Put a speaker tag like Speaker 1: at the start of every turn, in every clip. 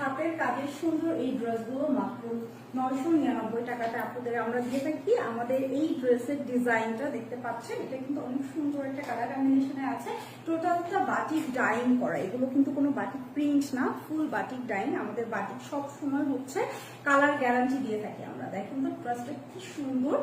Speaker 1: হাতের কাজের সুন্দর এই ড্রেসগুলো মাত্র 999 টাকাতে আপনাদের আমরা দিয়ে থাকি। আমাদের এই ড্রেসের ডিজাইনটা দেখতে পাচ্ছেন, এটা কিন্তু অনেক সুন্দর একটা কালার কম্বিনেশনে আছে। টোটালটা বাটিক ডাইং করা, এগুলো কিন্তু কোনো বাটিক প্রিন্ট না, ফুল বাটিক ডাইং। আমাদের বাটিক সব সময় হচ্ছে কালার গ্যারান্টি দিয়ে থাকি আমরা। দেখেন তো ড্রেসটা কি সুন্দর,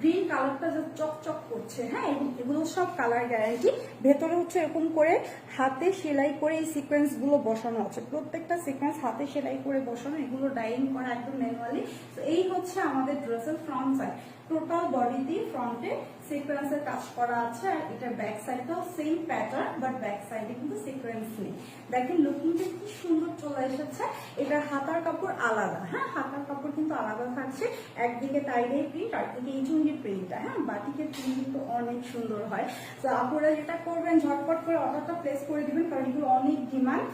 Speaker 1: গ্রিন কালারটা যে চকচক করছে। হ্যাঁ, এগুলো সব কালার গ্যারান্টি। ভেতরে হচ্ছে এরকম করে হাতে সেলাই করে এই সিকোয়েন্স গুলো বসানো আছে, প্রত্যেকটা সিকোয়েন্স হাতে সেলাই করে বসানো, এগুলো ডাইং করা একদম ম্যানুয়ালি। তো এই হচ্ছে আমাদের ড্রেসের ফ্রন্ট সাইড, টোটাল বডিতে ফ্রন্টে সিকোয়েন্সের কাজ করা আছে। আর এটা ব্যাক সাইডটাও সেম প্যাটার্ন, বাট ব্যাক সাইডে কিন্তু সিকোয়েন্স নেই। দেখেন লুকিংটা কি সুন্দর চলে এসেছে। এটা হাতার কাপড় আলাদা, হ্যাঁ হাতার কাপড় কিন্তু আলাদা থাকছে। একদিকে টাইডাই প্রিন্ট, আরেকদিকে এই চুঙ্গি প্রিন্টটা। হ্যাঁ, বাটিকের প্রিন্ট কিন্তু অনেক সুন্দর হয়। তো আপনারা যেটা করবেন, ঝটপট করে অর্ডারটা প্লেস করে দিবেন, কারণ এগুলো অনেক ডিমান্ড।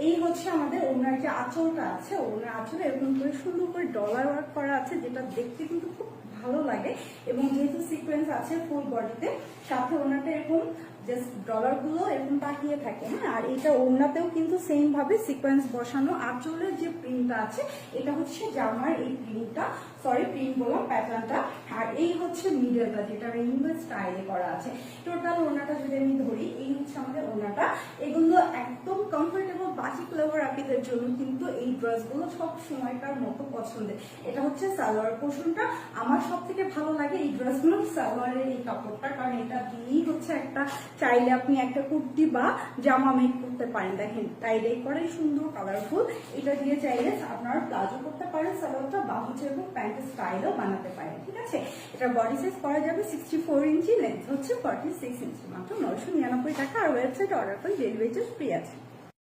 Speaker 1: এই হচ্ছে আমাদের ওনার যে আঁচলটা আছে, ওনার আঁচলে এরকম করে সুন্দর করে ডলার ওয়ার্ক করা আছে, যেটা দেখতে কিন্তু খুব ভালো লাগে। এবং যেহেতু সিকোয়েন্স আছে ফুল বডিতে, সাথে ওনাটা এরকম জাস্ট ডলার গুলো এরকম তাকিয়ে থাকে। হ্যাঁ, আর এটা ওড়নাতেও কিন্তু সেম ভাবে সিকোয়েন্স বসানো। আঁচলের যে প্রিন্টটা আছে, এটা হচ্ছে জামার এই প্রিন্টটা, সরি প্রিন্ট বললাম, প্যাটার্নটা। আর এই হচ্ছে মিডলটা, যেটা রেইনবো স্টাইলে করা আছে। টোটাল ওড়নাটা যদি আমি ধরি, এই হচ্ছে আমাদের ওড়নাটা। এগুলো একদম কমফোর্টেবল বাটিক লাভার আপীদের জন্য কিন্তু এই ড্রেসগুলো সব সময়কার মতো পছন্দের। এটা হচ্ছে সালোয়ার পোর্শনটা। আমার সব থেকে ভালো লাগে এই ড্রেসগুলো সালোয়ারের এই কাপড়টা, কারণ এটা দিয়েই হচ্ছে একটা চাইলে আপনি একটা কুর্তি বা জামা মেক করতে পারেন। দেখেন টাইডাই করাই সুন্দর কালারফুল। এটা দিয়ে চাইলে আপনারা প্লাজো করতে পারেন সালোয়ারটা, বা হচ্ছে এবং প্যান্টের স্টাইলও বানাতে পারেন। ঠিক আছে, এটা বডি সাইজ করা যাবে 64 ইঞ্চি, লেন্থ হচ্ছে 46 ইঞ্চি, মাত্র 999 টাকা। আর ওয়েবসাইট অর্ডার করে ডেলিভারি চার্জ ফ্রি আছে।